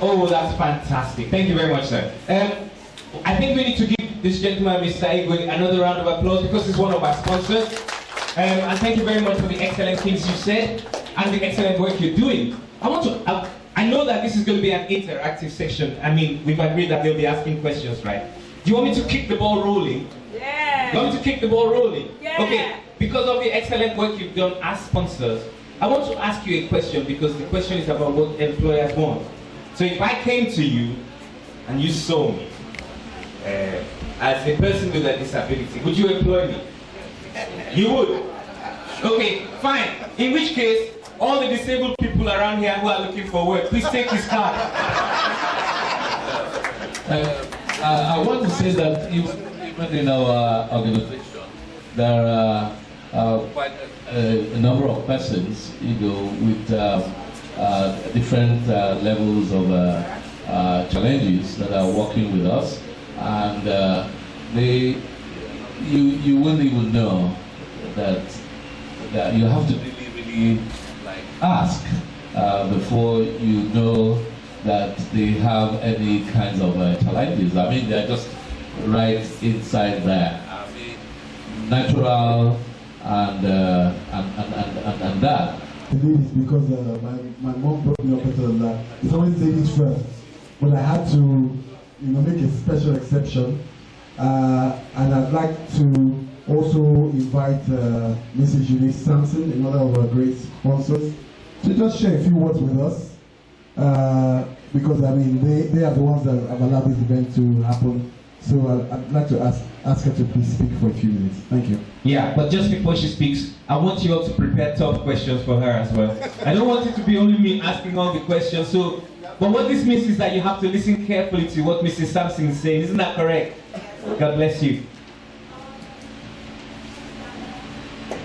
That's fantastic. Thank you very much, sir. I think we need to give this gentleman, Mr. Igwe, another round of applause because he's one of our sponsors. And thank you very much for the excellent things you said and the excellent work you're doing. I know that this is going to be an interactive section. I mean, we've agreed that they'll be asking questions, right? Do you want me to kick the ball rolling? Yeah. You want me to kick the ball rolling? Yeah. Okay, because of the excellent work you've done as sponsors, I want to ask you a question because the question is about what employers want. So if I came to you and you saw me as a person with a disability, would you employ me? You would? Okay, fine. In which case, all the disabled people around here who are looking for work, please take this card. I want to say that even in our organization, there are quite a number of persons, with different levels of challenges that are working with us, and you won't even know that you have to really ask before you know that they have any kinds of challenges. I mean, they're just right inside there. I mean, natural and that. Ladies, because my mom brought me up into that. It's always ladies first, but I had to, make a special exception, and I'd like to also invite Mrs. Eunice Sampson, another of our great sponsors, to just share a few words with us, because I mean they are the ones that have allowed this event to happen. So I'd like to ask her to please speak for a few minutes. Thank you. Yeah, but just before she speaks, I want you all to prepare tough questions for her as well. I don't want it to be only me asking all the questions. But what this means is that you have to listen carefully to what Mrs. Sampson is saying. Isn't that correct? God bless you.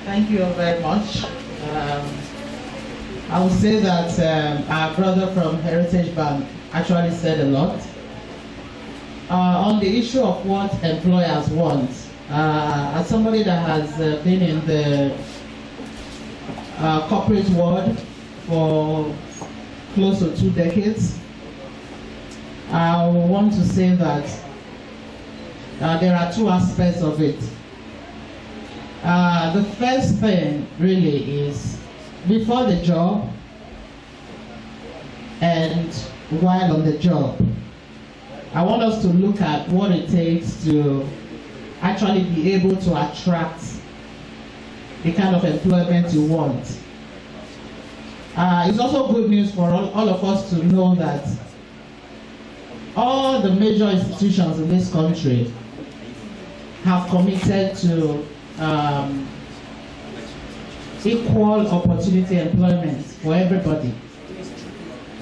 Thank you all very much. I would say that our brother from Heritage Bank actually said a lot. On the issue of what employers want, as somebody that has been in the corporate world for close to 2 decades, I want to say that there are 2 aspects of it. The first thing really is before the job and while on the job. I want us to look at what it takes to actually be able to attract the kind of employment you want. It's also good news for all of us to know that all the major institutions in this country have committed to equal opportunity employment for everybody.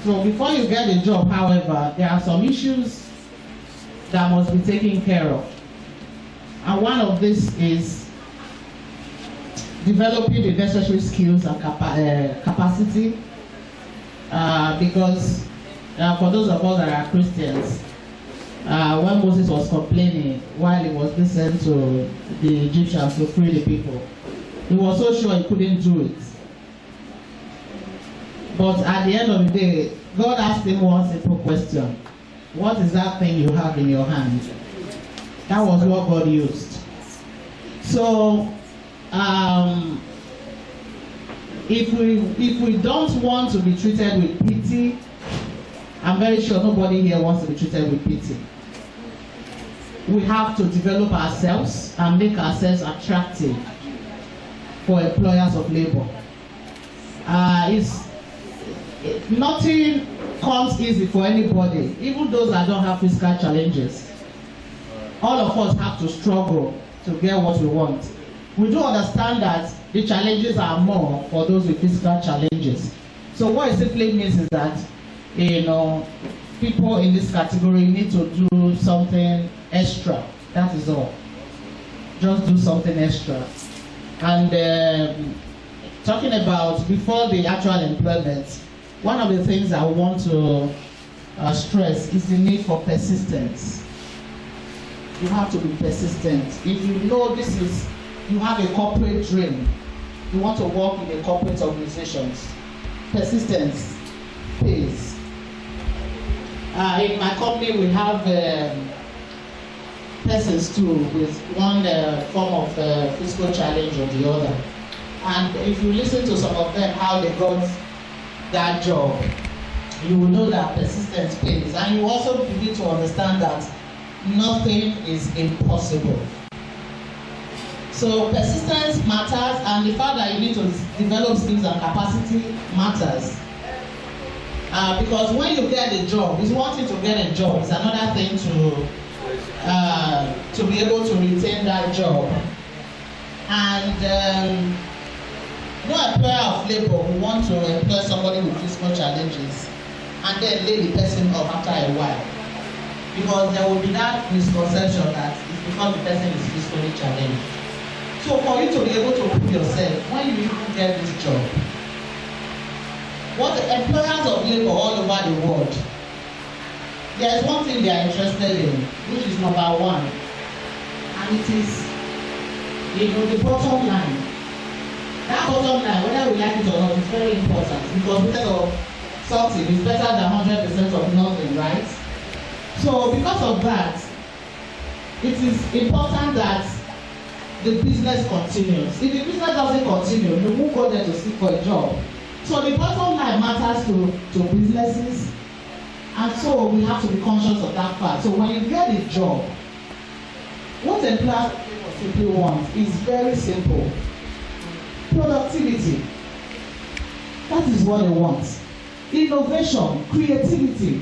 So before you get a job, however, there are some issues that must be taken care of. And one of these is developing the necessary skills and capacity, because for those of us that are Christians, when Moses was complaining while he was listening to the Egyptians to free the people, he was so sure he couldn't do it. But at the end of the day, God asked him one simple question: what is that thing you have in your hand? That was what God used. So, if we don't want to be treated with pity, I'm very sure nobody here wants to be treated with pity. We have to develop ourselves and make ourselves attractive for employers of labor. Nothing comes easy for anybody, even those that don't have physical challenges. All of us have to struggle to get what we want. We do understand that the challenges are more for those with physical challenges. So what it simply means is that, people in this category need to do something extra. That is all. Just do something extra. And talking about before the actual employment, one of the things I want to stress is the need for persistence. You have to be persistent. If you know you have a corporate dream, you want to work in a corporate organizations, persistence pays. In my company, we have persons too with one form of physical challenge or the other. And if you listen to some of them, how they got that job, you will know that persistence pays. And you also begin to understand that nothing is impossible. So persistence matters, and the fact that you need to develop skills and capacity matters. Because when you get a job, it's one thing to get a job, it's another thing to be able to retain that job. And no employer of labor will want to employ somebody with physical challenges and then lay the person off after a while. Because there will be that misconception that it's because the person is physically challenged. So for you to be able to prove yourself, when you even get this job, what the employers of labor all over the world, there is one thing they are interested in, which is number one, and it is, the bottom line. That bottom line, whether we like it or not, is very important, because instead of something, it's better than 100% of nothing, right? So because of that, it is important that the business continues. If the business doesn't continue, you won't go there to seek for a job. So the bottom line matters to businesses, and so we have to be conscious of that fact. So when you get a job, what employers simply want is very simple. Productivity. That is what they want. Innovation, creativity,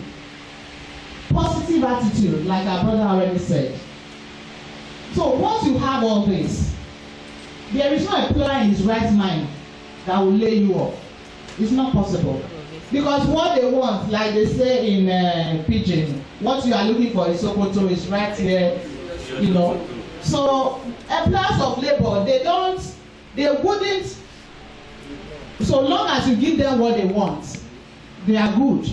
positive attitude, like our brother already said. So once you have all this, there is no employer in his right mind that will lay you off. It's not possible. Because what they want, like they say in Pidgin, what you are looking for in Sokoto is right here, So employers of labor, they wouldn't, so long as you give them what they want, they are good.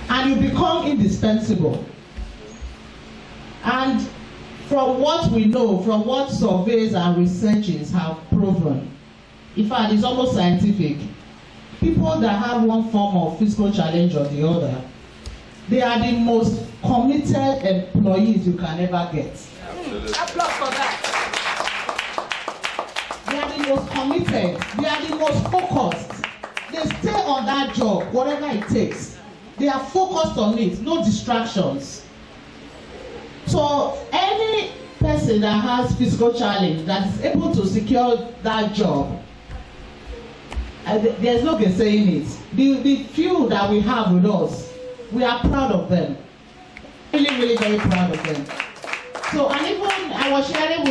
And you become indispensable. And from what we know, from what surveys and researches have proven, in fact, it's almost scientific, people that have one form of physical challenge or the other, they are the most committed employees you can ever get. Applause for that. They are the most committed, they are the most focused. They stay on that job, whatever it takes. They are focused on it, no distractions. So any person that has physical challenge that is able to secure that job, there's no saying it. The few that we have with us, we are proud of them. Really, really very proud of them. So, and even I was sharing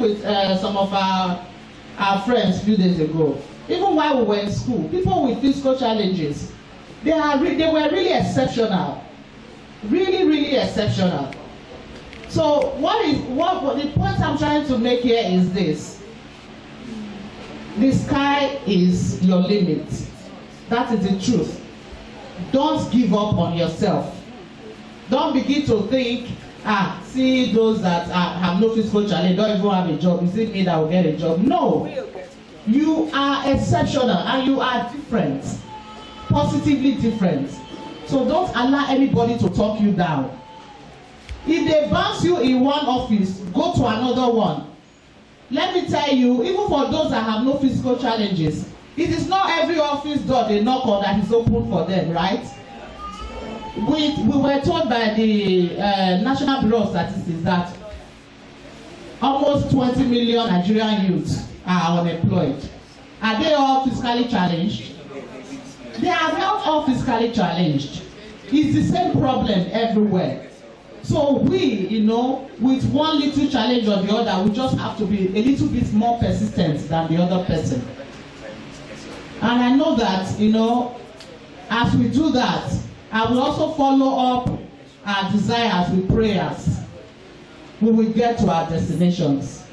with, some of our friends a few days ago. Even while we were in school, people with physical challenges, they were really exceptional. Really, really exceptional. So what the point I'm trying to make here is this. The sky is your limit. That is the truth. Don't give up on yourself. Don't begin to think, see those that have no physical challenge, don't even have a job. Is it me that will get a job? No. You are exceptional and you are different. Positively different. So don't allow anybody to talk you down. If they bounce you in one office, go to another one. Let me tell you, even for those that have no physical challenges, it is not every office door they knock on that is open for them, right? We were told by the National Bureau of Statistics that almost 20 million Nigerian youths are unemployed. Are they all physically challenged? They are not all physically challenged. It's the same problem everywhere. So we, with one little challenge or the other, we just have to be a little bit more persistent than the other person. And I know that, as we do that, I will also follow up our desires with prayers. We will get to our destinations.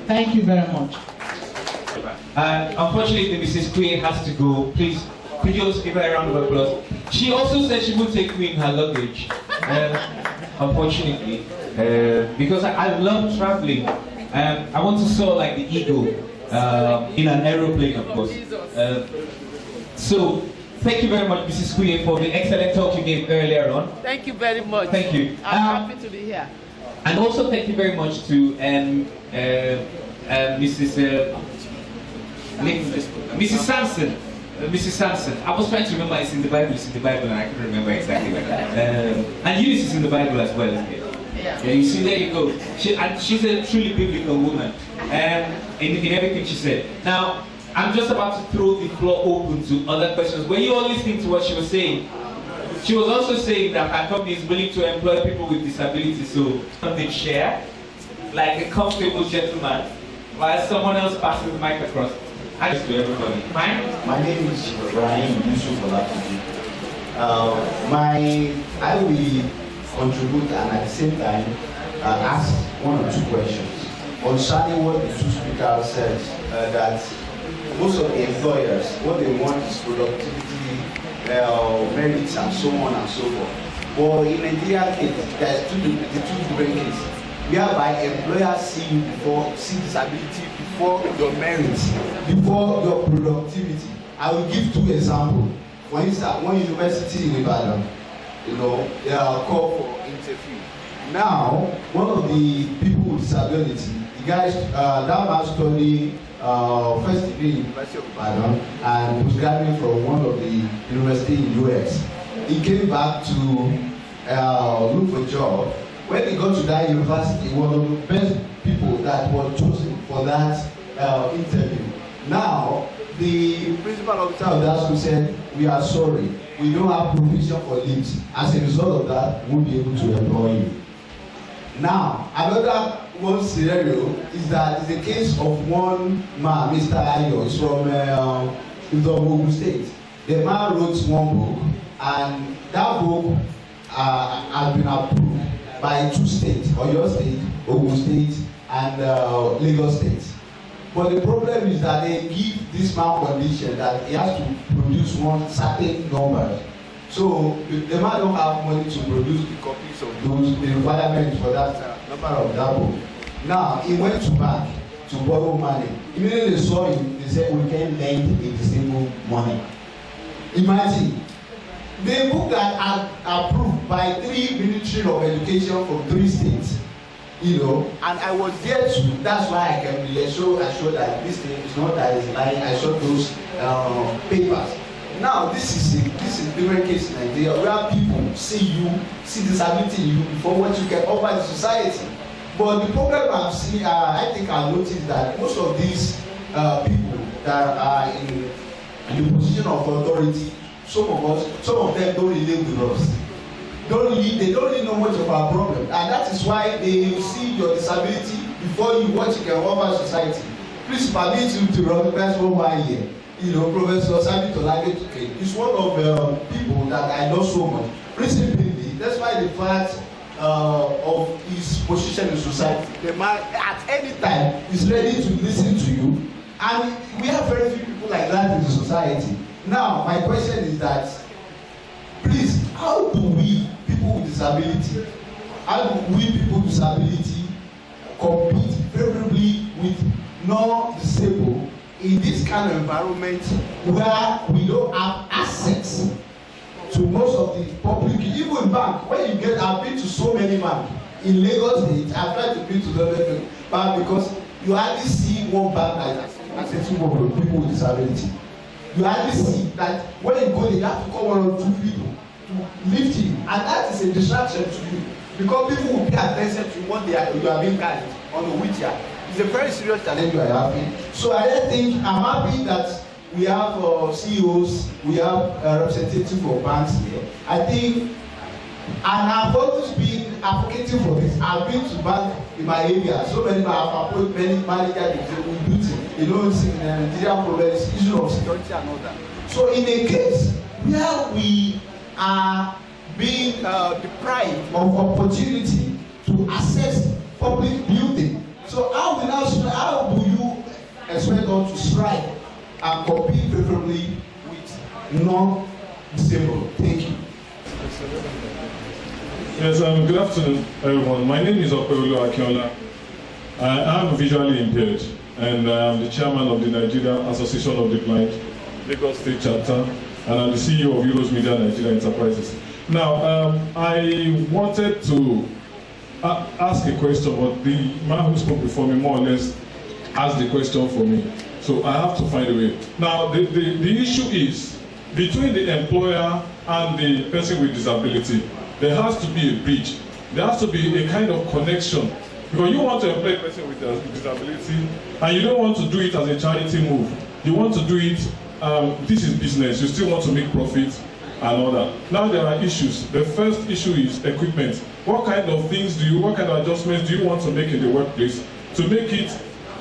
Thank you very much. Unfortunately, Mrs. Queen has to go. Please, could you also give her a round of applause? She also said she would take Queen her luggage. Unfortunately, because I love traveling. I want to soar like the eagle in an aeroplane, of course. So, Thank you very much, Mrs. Kuye, for the excellent talk you gave earlier on. Thank you very much. Thank you. I'm happy to be here. And also thank you very much to Mrs. Sampson. Mrs. Sampson. I was trying to remember it's in the Bible, and I couldn't remember exactly. And Eunice is in the Bible as well, isn't it? Yeah. Yeah, you see, there you go. She's a truly biblical woman in everything she said. Now, I'm just about to throw the floor open to other questions. Were you all listening to what she was saying? She was also saying that her company is willing to employ people with disabilities, so something share, like a comfortable gentleman, while someone else passes the mic across. Thanks to everybody. Mine? My name is Ibrahim Yusuf Olatunji. I will contribute and at the same time ask one or two questions concerning what the two speakers said, that most of the employers, what they want is productivity, merits, and so on and so forth. But in Nigeria case, there's the two different cases, whereby employers see disability before your merits, before your productivity. I will give two examples. For instance, one university in Ibadan, they are called for interview. Now, one of the people with disability, the guy, that man studied first degree in University of Ibadan and postgraduate from one of the universities in the US. He came back to look for a job. When he got to that university, one of the best people that were chosen for that interview. Now, the principal officer of that school said, "We are sorry, we don't have provision for leaves. As a result of that, we won't be able to employ you." Now, another one scenario is that it's the case of one man, Mr. Ayo, he's from Ogun State. The man wrote one book, and that book has been approved by two states, Oyo State, Ogun State, and Lagos State. But the problem is that they give this man condition that he has to produce one certain number. So the man don't have money to produce the copies of those, the requirements for that number of that book. Now he went to bank to borrow money. Immediately they saw him, they said, "We can lend a disabled money." Imagine the book that are approved by 3 Ministry of Education from 3 states. And I was there too. That's why I can be assure that this thing is not that it's lying. I saw those papers. Now this is different case in Nigeria where people see disability in you before what you can offer the society. But the problem I'm seeing, I think I noticed that most of these people that are in the position of authority, some of them don't relate with us. They don't really know much of our problem, and that is why they see your disability before what you can offer society. Please permit me to recognize one here. Professor Sami Tolage is one of people that I know so much. Recently, despite the fact of his position in society, the man at any time is ready to listen to you, and we have very few people like that in the society. Now, my question is that, please, how do we people with disability compete favorably with non-disabled in this kind of environment where we don't have access to most of the public, even bank. When you get, I've been to so many banks in Lagos State. I've tried to be to the bank because you hardly see one bank like accessible for people with disability. You hardly see that when you go there, you have to call 1 or 2 people to lift you, and that is a distraction to you because people will pay attention to what you are being carried on a wheelchair. It's a very serious challenge you are having. So I'm happy that we have CEOs, we have representatives for banks here. I think, and I've always been advocating for this. I've been to bank in my area. So many have approached many managers with duty. In Nigerian problems, issue of security and all that. So in a case where we are being deprived of opportunity to access public building, so how do you expect us to strive and compete favorably with non-disabled? Thank you. Yes, good afternoon, everyone. My name is Opeolo Akinola. I am visually impaired, and I am the chairman of the Nigeria Association of the Blind, Lagos State Chapter. and I'm the CEO of Euros Media Nigeria Enterprises. Now, I wanted to ask a question, but the man who spoke before me more or less asked the question for me. So I have to find a way. Now, the issue is, between the employer and the person with disability, there has to be a bridge. There has to be a kind of connection. Because you want to employ a person with a disability, and you don't want to do it as a charity move. You want to do it, this is business, you still want to make profit and all that. Now there are issues. The first issue is equipment. What kind of things what kind of adjustments do you want to make in the workplace to make it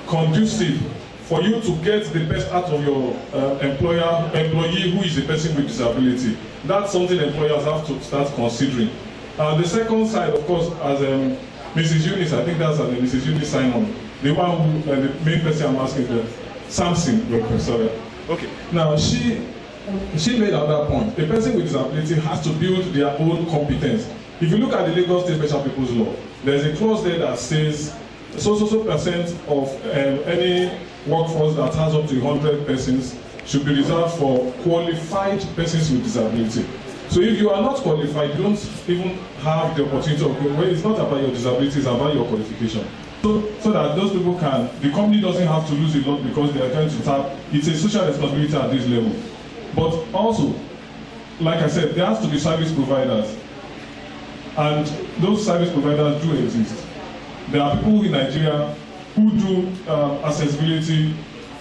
conducive for you to get the best out of your employee who is a person with disability? That's something employers have to start considering. The second side, of course, as Mrs. Eunice, I think that's Mrs. Eunice Simon, the one who, the main person I'm asking, Samson, sorry. Okay. Now she made another point. The person with disability has to build their own competence. If you look at the Lagos State Special People's Law, there's a clause there that says so percent of any workforce that has up to 100 persons should be reserved for qualified persons with disability. So if you are not qualified, you don't even have the opportunity of, well, it's not about your disability, it's about your qualification. So that those people can, the company doesn't have to lose a lot because they are going to tap, it's a social responsibility at this level. But also, like I said, there has to be service providers. And those service providers do exist. There are people in Nigeria who do accessibility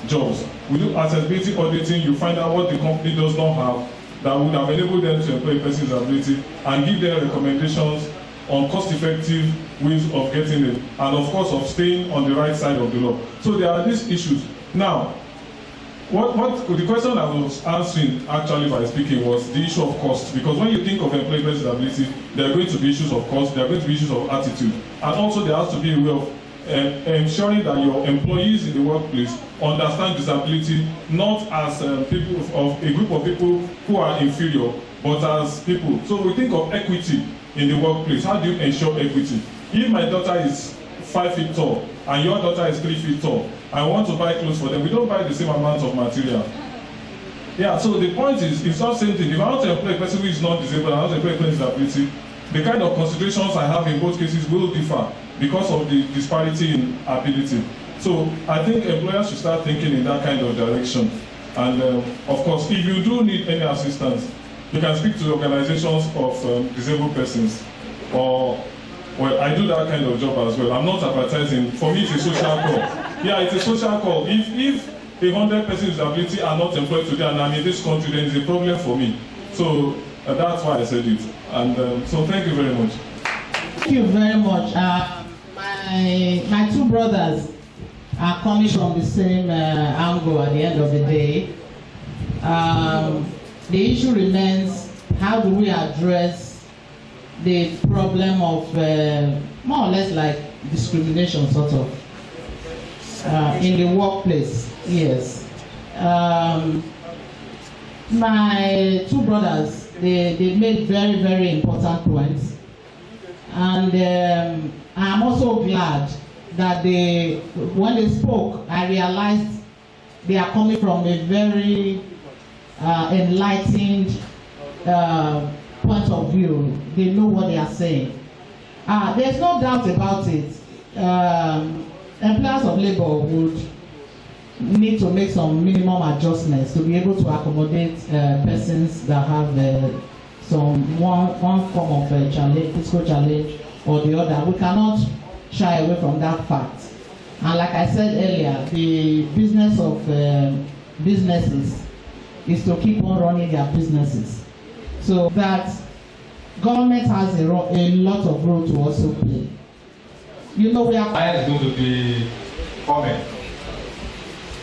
jobs. We do accessibility auditing, you find out what the company does not have that would have enabled them to employ a person with disability and give them recommendations on cost-effective ways of getting it, and of course of staying on the right side of the law. So there are these issues. Now, what the question I was answering actually by speaking was the issue of cost, because when you think of employment disability, there are going to be issues of cost, there are going to be issues of attitude, and also there has to be a way of ensuring that your employees in the workplace understand disability not as people of a group of people who are inferior, but as people. So we think of equity in the workplace. How do you ensure equity? If my daughter is 5 feet tall and your daughter is 3 feet tall, I want to buy clothes for them. We don't buy the same amount of material. Yeah, so the point is, it's not the same thing. If I want to employ a person who is not disabled and I want to employ a person with disability, the kind of considerations I have in both cases will differ because of the disparity in ability. So I think employers should start thinking in that kind of direction. And of course, if you do need any assistance, you can speak to organizations of disabled persons, or, well, I do that kind of job as well. I'm not advertising. For me, it's a social call. Yeah, it's a social call. If 100 persons with disability are not employed today and I'm in this country, then it's a problem for me. So that's why I said it. And so thank you very much. Thank you very much. My two brothers are coming from the same angle at the end of the day. The issue remains, how do we address the problem of more or less like discrimination, sort of, in the workplace? Yes. My two brothers, they made very, very important points. And I'm also glad that when they spoke, I realized they are coming from a very enlightened point of view. They know what they are saying. There's no doubt about it. Employers of labor would need to make some minimum adjustments to be able to accommodate persons that have one form of challenge, physical challenge or the other. We cannot shy away from that fact. And like I said earlier, the business of businesses is to keep on running their businesses. So that government has a lot of role to also play. You know, we are... I is going to be comment.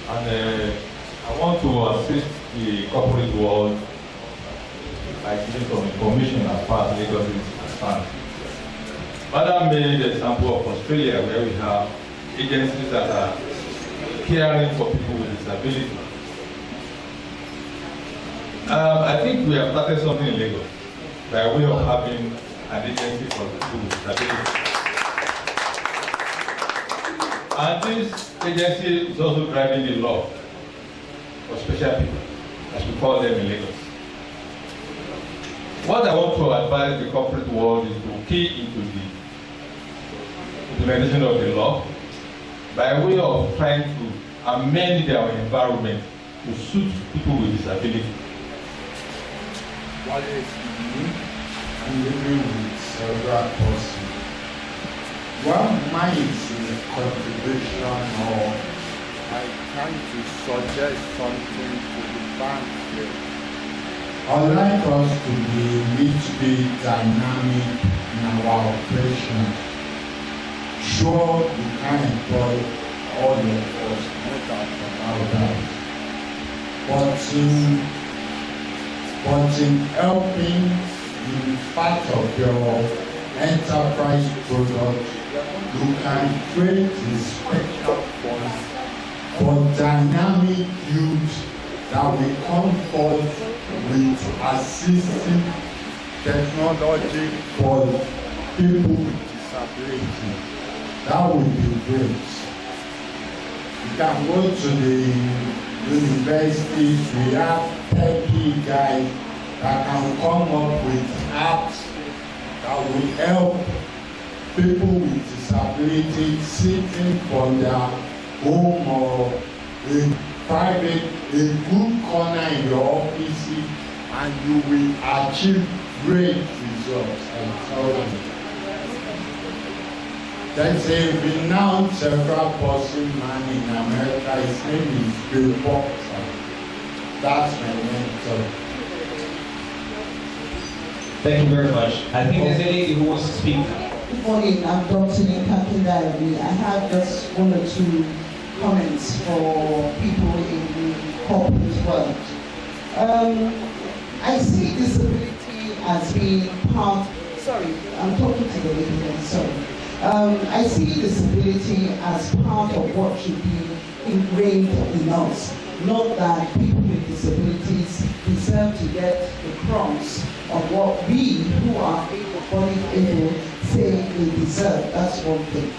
And I want to assist the corporate world by giving some information as far as Lagos is concerned. Madam made the example of Australia, where we have agencies that are caring for people with disability. I think we have started something in Lagos by way of having an agency for people with disability. And this agency is also driving the law for special people, as we call them in Lagos. What I want to advise the corporate world is to key into the implementation of the law by way of trying to amend their environment to suit people with disability. What is me? I'm living with several persons. One mine is a contribution or I trying to suggest something to the bank here. I'd like us to be a little bit dynamic in our operation. Sure, we can employ all of us, no doubt about that. But in helping in part of your enterprise product, you can create a special fund for dynamic youth that will come forth with assistive technology for people with disability. That would be great. You can go to the universities, we have techie guys that can come up with apps that will help people with disability sitting from their home or in private, a good corner in your office, and you will achieve great results. I tell you. There's a renowned cerebral palsy man in America. His name is Bill Boxer. That's my mentor. Thank you very much. I think there's a lady who wants to speak. Good morning, I'm Dr. Nkaki Diary. I have just one or two comments for people in the corporate world. I see disability as being part, sorry, I'm talking to the lady here, sorry. I see disability as part of what should be ingrained in us. Not that people with disabilities deserve to get the crumbs of what we who are able say they deserve. That's one thing.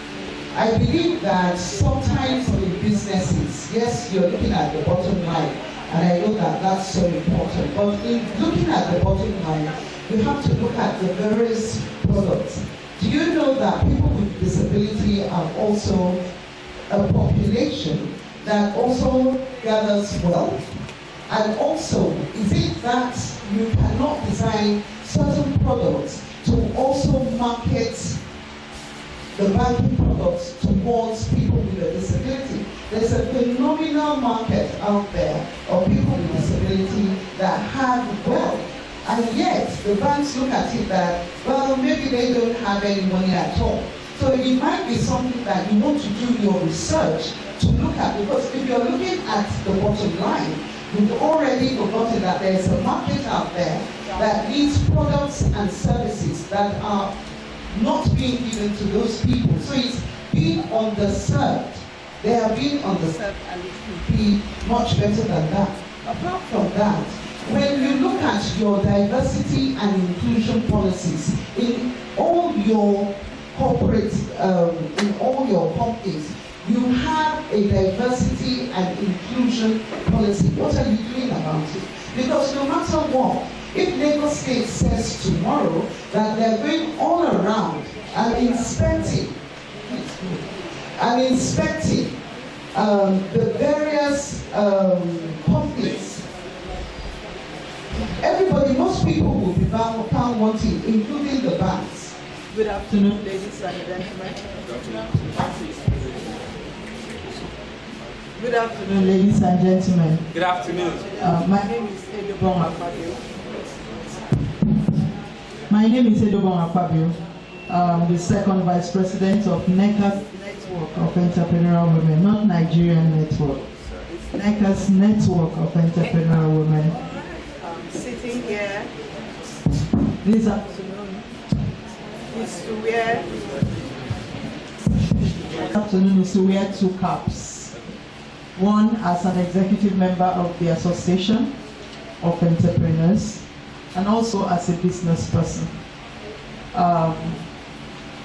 I believe that sometimes in businesses, yes, you're looking at the bottom line, and I know that that's so important, but in looking at the bottom line, you have to look at the various products. Do you know that people with disability are also a population that also gathers wealth? And also, is it that you cannot design certain products to also market the banking products towards people with a disability? There's a phenomenal market out there of people with disability that have wealth. And yet, the banks look at it that, well, maybe they don't have any money at all. So it might be something that you want to do your research to look at, because if you're looking at the bottom line, you've already forgotten that there's a market out there that needs products and services that are not being given to those people. So it's being underserved. They are being underserved, and it could be much better than that. Apart from that, when you look at your diversity and inclusion policies in all your corporate, in all your companies, you have a diversity and inclusion policy. What are you doing about it? Because no matter what, if Lagos State says tomorrow that they're going all around and inspecting the various companies, everybody, most people will be found wanting, including the banks. Good afternoon, ladies and gentlemen. Good afternoon, ladies and gentlemen. Good afternoon. My name is Edobon Akpabio. My name is Edobon Akpabio. I'm the second vice president of NECA's Network of Entrepreneurial Women, not Nigerian Network. NECA's Network of Entrepreneurial Women. Sitting here this afternoon is to wear two caps. One as an executive member of the Association of Entrepreneurs, and also as a business person.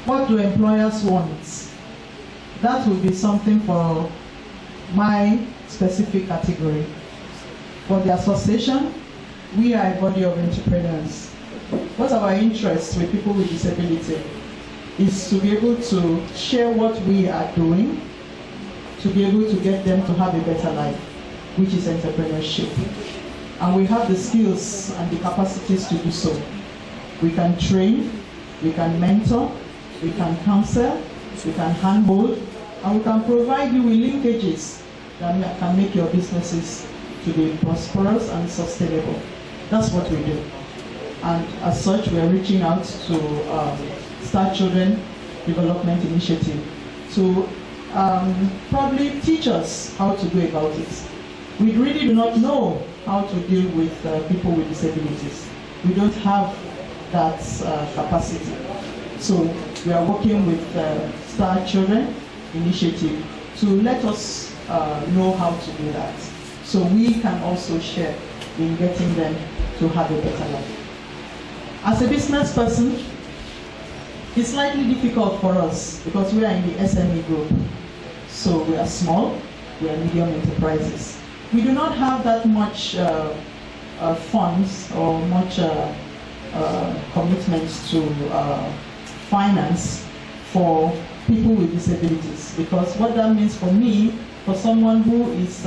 What do employers want? That will be something for my specific category. For the association, we are a body of entrepreneurs. what our interest with people with disability is to be able to share what we are doing, to be able to get them to have a better life, which is entrepreneurship. And we have the skills and the capacities to do so. We can train, we can mentor, we can counsel, we can handhold, and we can provide you with linkages that can make your businesses to be prosperous and sustainable. That's what we do. And as such, we are reaching out to Star Children Development Initiative to probably teach us how to go about it. We really do not know how to deal with people with disabilities. We don't have that capacity. So we are working with Star Children Initiative to let us know how to do that. So we can also share in getting them to have a better life. As a business person, it's slightly difficult for us because we are in the SME group. So we are small, we are medium enterprises. We do not have that much funds or much commitments to finance for people with disabilities, because what that means for me, for someone who is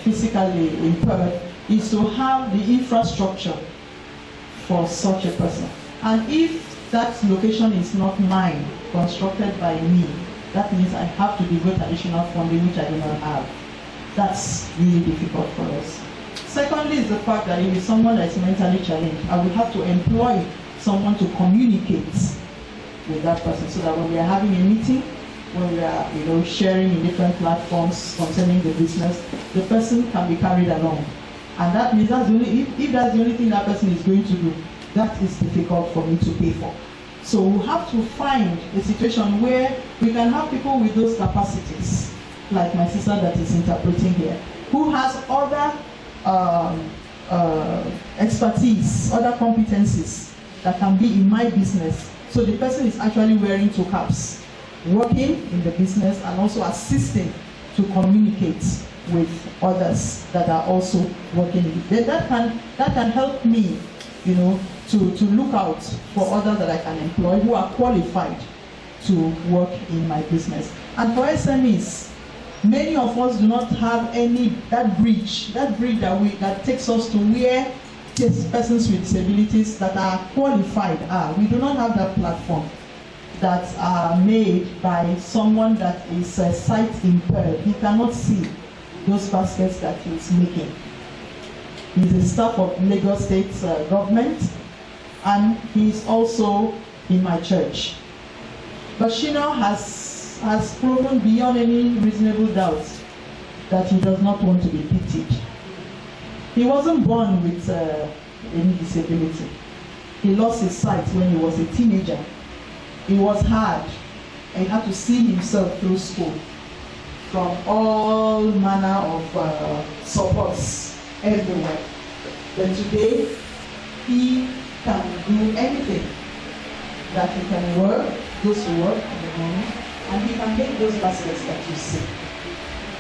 physically impaired, is to have the infrastructure for such a person. And if that location is not mine, constructed by me, that means I have to devote additional funding, which I do not have. That's really difficult for us. Secondly is the fact that if it's someone that is mentally challenged, I will have to employ someone to communicate with that person, so that when we are having a meeting, when we are sharing in different platforms concerning the business, the person can be carried along. And that means that's the only, if that's the only thing that person is going to do, that is difficult for me to pay for. So we have to find a situation where we can have people with those capacities, like my sister that is interpreting here, who has other expertise, other competencies that can be in my business. So the person is actually wearing two caps, working in the business and also assisting to communicate with others that are also working in it. That can help me, to look out for others that I can employ who are qualified to work in my business. And for SMEs, many of us do not have that bridge that takes us to where these persons with disabilities that are qualified are. We do not have that platform that are made by someone that is sight impaired. He cannot see those baskets that he is making. He's a staff of Lagos State government, and he's also in my church. But Shina has proven beyond any reasonable doubt that he does not want to be pitied. He wasn't born with any disability. He lost his sight when he was a teenager. It was hard. He had to see himself through school from all manner of supports everywhere. But today, he can do anything. That he can work, goes to work in the morning, and he can make those baskets that you see.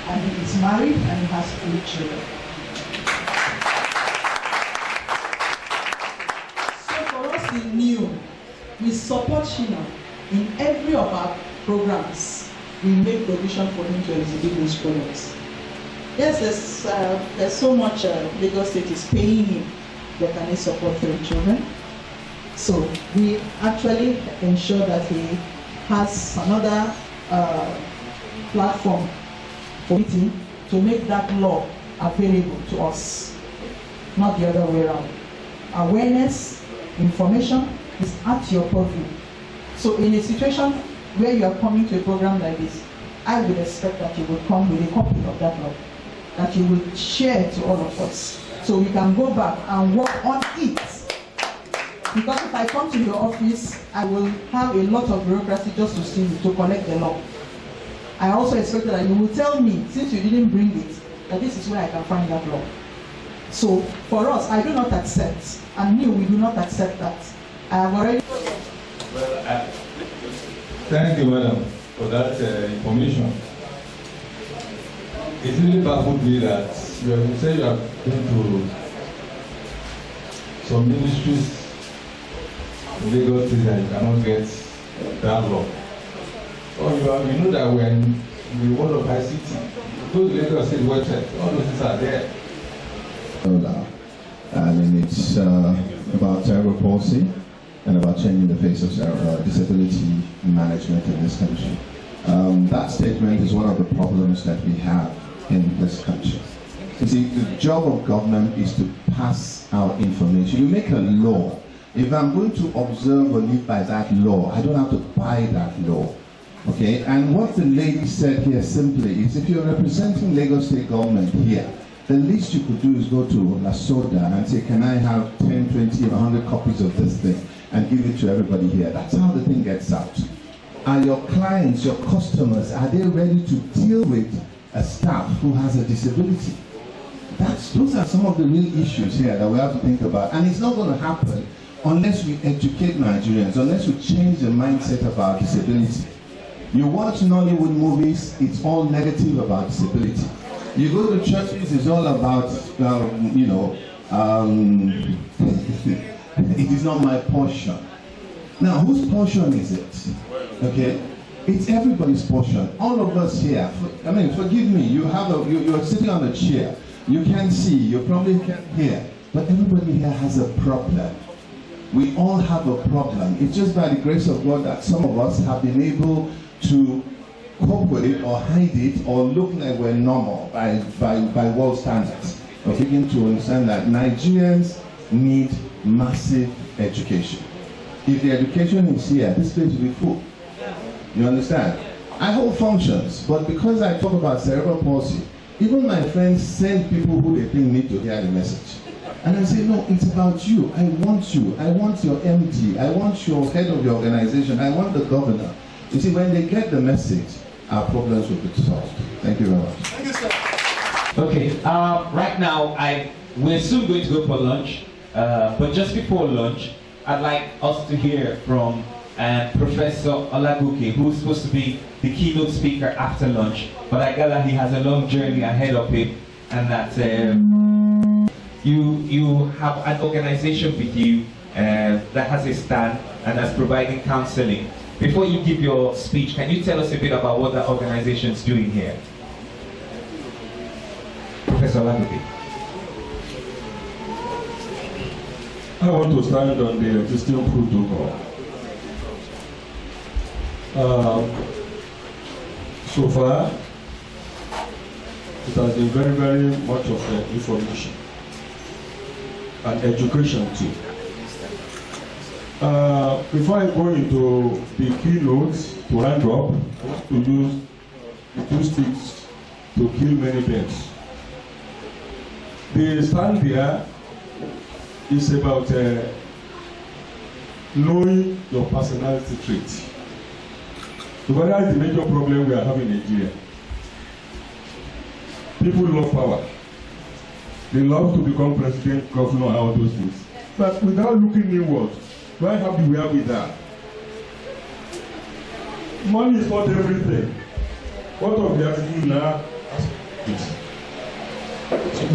And he is married and he has 3 children. So for us in NEW, we support Shina in every of our programs. We make provision for him to exhibit those products. Yes, there's so much Lagos State is paying him that can support 3 children. So we actually ensure that he has another platform for meeting to make that law available to us, not the other way around. Awareness, information is at your purview. So in a situation where you are coming to a program like this, I would expect that you will come with a copy of that law, that you will share to all of us, so we can go back and work on it. Because if I come to your office, I will have a lot of bureaucracy just to see to collect the law. I also expect that you will tell me, since you didn't bring it, that this is where I can find that law. So for us, I do not accept, and NEW, we do not accept that. I have already... Well, thank you, madam, for that information. It really baffled me that you say you are going to some ministries in Lagos State that you cannot get that law. Or you know that we're in the world of ICT. Go to Lagos State website, all those things are there. And it's about cerebral palsy and about changing the face of disability management in this country. That statement is one of the problems that we have in this country. You see, the job of government is to pass out information. You make a law. If I'm going to observe or live by that law, I don't have to buy that law. Okay? And what the lady said here simply is, if you're representing Lagos State government here, the least you could do is go to Lasoda and say, can I have 10, 20, or 100 copies of this thing and give it to everybody here. That's how the thing gets out. Are your clients, your customers, are they ready to deal with a staff who has a disability? Those are some of the real issues here that we have to think about. And it's not going to happen unless we educate Nigerians, unless we change the mindset about disability. You watch Nollywood movies, it's all negative about disability. You go to churches, it's all about, it is not my portion. Now, whose portion is it? Okay? It's everybody's portion. All of us here, forgive me, you're sitting on a chair. You can't see, you probably can't hear. But everybody here has a problem. We all have a problem. It's just by the grace of God that some of us have been able to cope with it or hide it or look like we're normal by world standards. We're beginning to understand that Nigerians need massive education. If the education is here, this place will be full. You understand? I hold functions, but because I talk about cerebral palsy, even my friends send people who they think need to hear the message. And I say, no, it's about you. I want you. I want your MD. I want your head of the organization. I want the governor. You see, when they get the message, our problems will be solved. Thank you very much. Thank you, sir. Okay, right now, we're soon going to go for lunch. But just before lunch, I'd like us to hear from Professor Olagoke, who's supposed to be the keynote speaker after lunch. But I gather he has a long journey ahead of him, and that you have an organization with you that has a stand and that's providing counseling. Before you give your speech, can you tell us a bit about what that organization is doing here? Professor Olagoke. I want to stand on the existing protocol. So far, it has been very, very much of information and education too. Before I go into the keynotes to round up, I want to use the 2 sticks to kill many birds. The stand there is about knowing your personality traits. Because that is the major problem we are having in Nigeria. People love power. They love to become president, governor, and all those things. But without looking inward, why have we are with that? Money is not everything. What of the attitude now?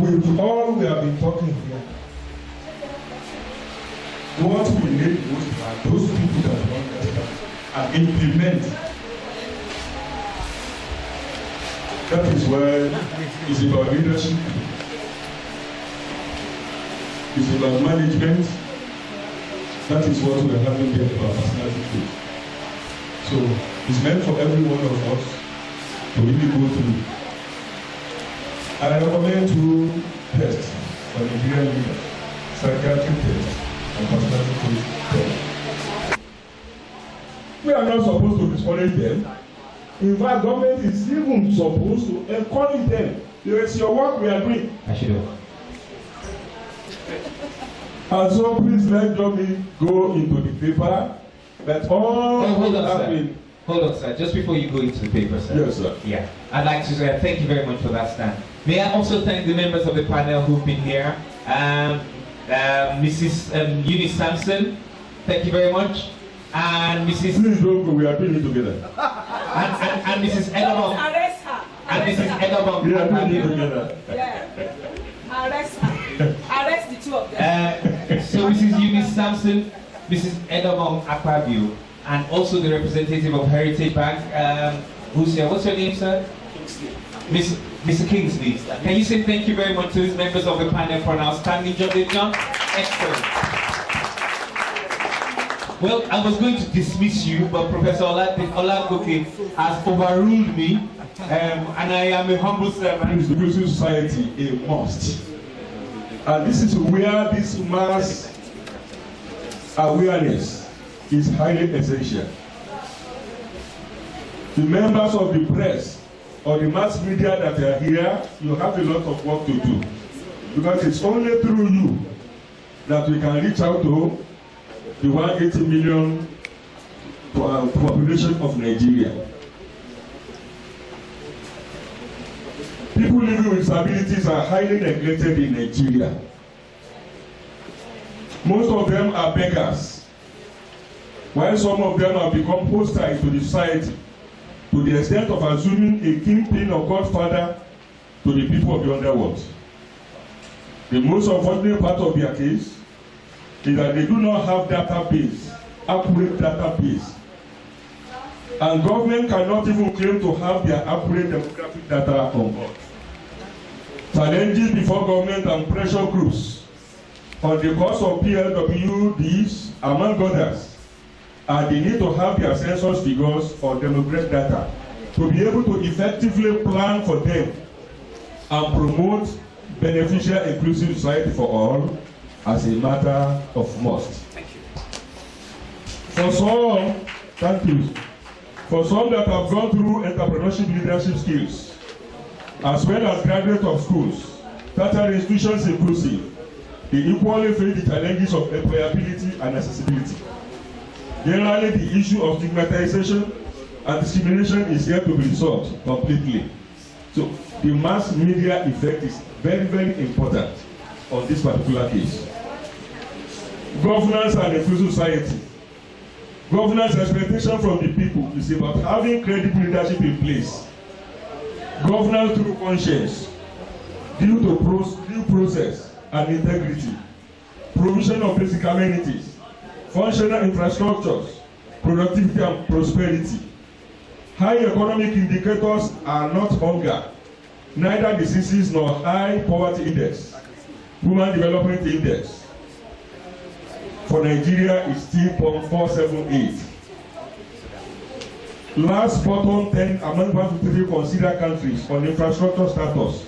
With all we have been talking here, what we need most are those people that understand and implement. That is why it's about leadership, it's about management. That is what we are having here about personality traits. So it's meant for every one of us to really go through. And I recommend 2 tests for Nigerian leaders: psychiatric test and personality test. We are not supposed to discourage them. In fact, government is even supposed to encourage them. It's your work we are doing. I should have. And so please let me go into the paper that all hold on, sir. Just before you go into the paper, sir. Yes, sir. Yeah. I'd like to say thank you very much for that stand. May I also thank the members of the panel who've been here. Mrs. Eunice Sampson, thank you very much. And Mrs. Please don't go, we are doing it together. and Mrs. Edabong. Arrest her. And Mrs. Edabong. We are doing it together. Yeah. Arrest her. Arrest the 2 of them. So So Mrs. Eunice Sampson, Mrs. Edamon Akpabio, and also the representative of Heritage Bank, who's here. What's your name, sir? Mr. Kingsley. Can you say thank you very much to the members of the panel for an outstanding job they've done? Excellent. Well, I was going to dismiss you, but Professor Olagoke has overruled me, and I am a humble servant. Is the Inclusive Society a must? And this is where this mass awareness is highly essential. The members of the press or the mass media that are here, you have a lot of work to do. Because it's only through you that we can reach out to the 180 million population of Nigeria. People living with disabilities are highly neglected in Nigeria. Most of them are beggars, while some of them have become hostile to the society, to the extent of assuming a kingpin or godfather to the people of the underworld. The most unfortunate part of their case is that they do not have database, accurate database. And government cannot even claim to have their accurate demographic data on board. Challenges before government and pressure groups on the cost of PLWDs, among others, are the need to have their census figures or demographic data to be able to effectively plan for them and promote beneficial inclusive society for all as a matter of must. Thank you. For some, thank you. For some that have gone through entrepreneurship leadership skills, as well as graduates of schools, tertiary institutions inclusive, they equally face the challenges of employability and accessibility. Generally, the issue of stigmatization and discrimination is yet to be resolved completely. So the mass media effect is very, very important on this particular case. Governance and inclusive society. Governance expectation from the people is about having credible leadership in place. Governance through conscience, due to due process and integrity, provision of basic amenities, functional infrastructures, productivity and prosperity. High economic indicators are not hunger, neither diseases nor high poverty index. Human Development Index for Nigeria is still 0.478. Last bottom 10 among 153 considered countries on infrastructure status.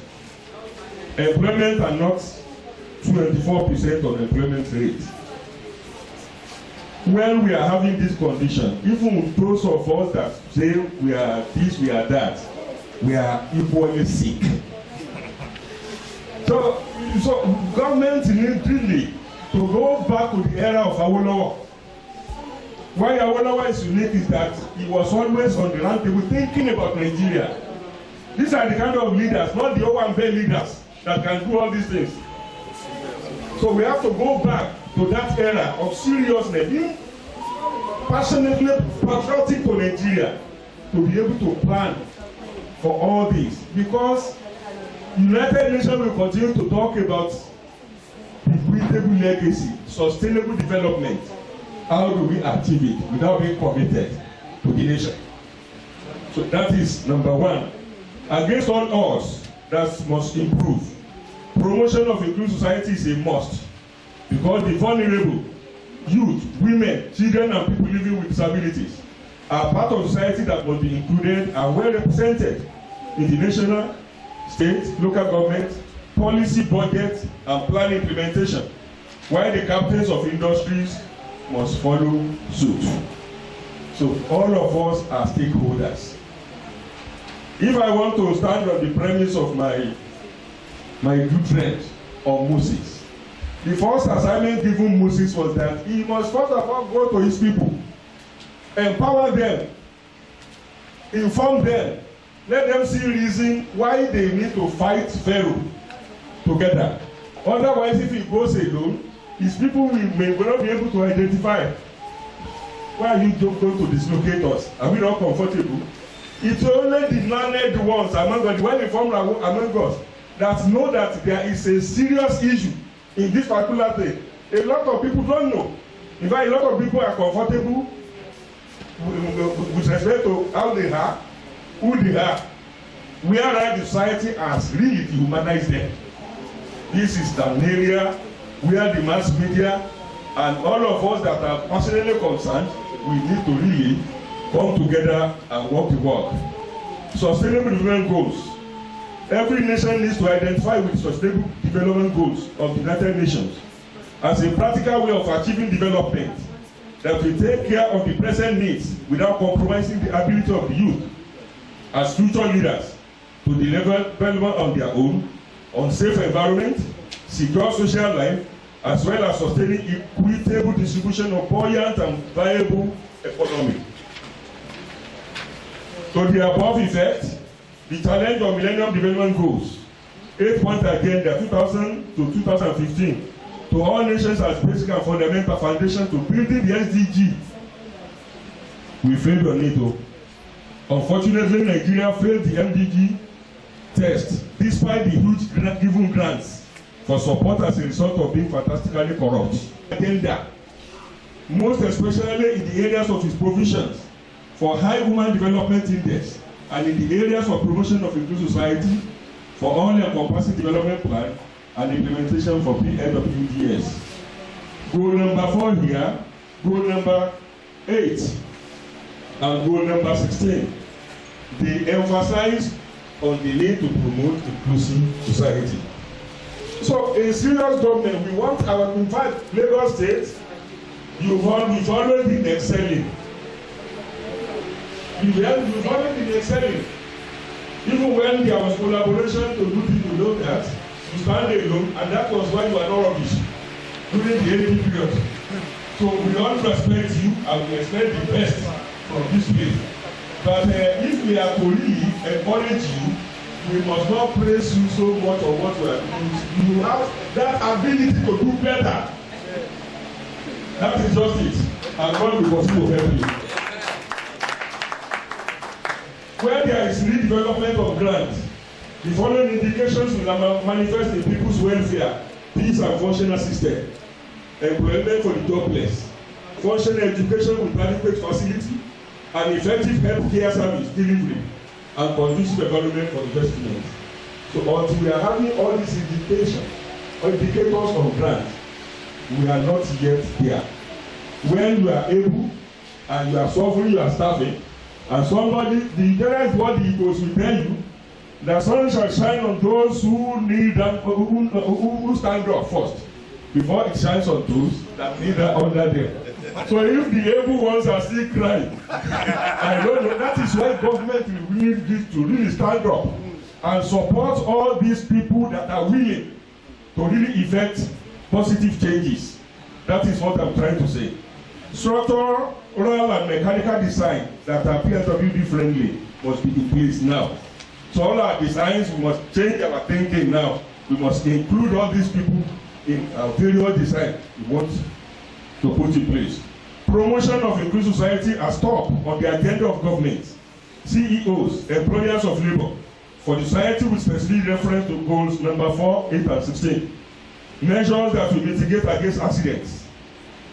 Employment are not 24% unemployment rate. When we are having this condition, even those of us that say we are this, we are that, we are equally sick. So government needs really to go back to the era of Awolowo. Why Awolowo is unique is that he was always on the round table thinking about Nigeria. These are the kind of leaders, not the Owambe leaders, that can do all these things. So we have to go back to that era of seriousness, being passionately patriotic to Nigeria, to be able to plan for all this. Because United Nations will continue to talk about equitable legacy, sustainable development. How do we achieve it without being committed to the nation? So that is number one. Against all odds, that must improve. Promotion of inclusive society is a must, because the vulnerable, youth, women, children, and people living with disabilities are part of society that must be included and well represented in the national, state, local government, policy, budget, and plan implementation, while the captains of industries must follow suit. So all of us are stakeholders. If I want to stand on the premise of my good friend of Moses, the first assignment given Moses was that he must first of all go to his people, empower them, inform them, let them see reason why they need to fight Pharaoh together. Otherwise, if he goes alone, his people may not be able to identify. Why are you going to dislocate us? Are we not comfortable? It's only the learned ones among us, the well-informed among us, that know that there is a serious issue in this particular thing, A lot of people don't know. In fact, a lot of people are comfortable with respect to how they are, who they are, whereas the society has really dehumanized them. This is an area where the mass media and all of us that are personally concerned, we need to really come together and work the work. Sustainable development goals. Every nation needs to identify with sustainable development goals of the United Nations as a practical way of achieving development that will take care of the present needs without compromising the ability of the youth as future leaders to deliver development on their own, on safe environment, secure social life, as well as sustaining equitable distribution of buoyant and viable economy. To the above effect, the challenge of Millennium Development Goals, 8-point agenda 2000 to 2015, to all nations as basic and fundamental foundation to building the SDG. We failed on it. Unfortunately, Nigeria failed the MDG test despite the huge given grants for support as a result of being fantastically corrupt. Agenda, most especially in the areas of its provisions for high human development index and in the areas of promotion of inclusive society for all-encompassing development plan and implementation for PNWDS. Goal number 4 here, goal number 8, and goal number 16. They emphasize on the need to promote inclusive society. So in serious government, we want our, in fact, Lagos State, we've always been excelling. We've always been excelling. Even when there was collaboration to do things, you know that, you stand alone, and that was why you are not rubbish during the AD period. So we all respect you and we expect the best from this place. But if we are to really encourage you, we must not praise you so much on what we are doing. You have that ability to do better. That is just it. And God will continue to help you. Where there is redevelopment of grants, the following indications will manifest in people's welfare, peace and functional system, employment for the jobless, functional education with adequate facility, and effective health care service delivery, and conducive environment for investment. So until we are having all these indicators of grants, we are not yet there. When you are able and you are suffering, you are starving, and somebody, the general body goes will tell you that sun shall shine on those who need them, who stand up first, before it shines on those that need that under them. So if the able ones are still crying, I don't know, that is why government will need this to really stand up and support all these people that are willing to really effect positive changes. That is what I'm trying to say. Structural, oral and mechanical design that are PSWD friendly must be in place now. So all our designs, we must change our thinking now. We must include all these people in our various design we want to put in place. Promotion of inclusive society has top on the agenda of government, CEOs, employers of labor, for the society with specific reference to goals number 4, 8, and 16. Measures that will mitigate against accidents,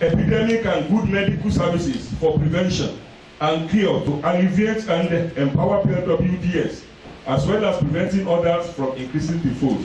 epidemic and good medical services for prevention and cure to alleviate and empower PWDS, as well as preventing others from increasing the fold.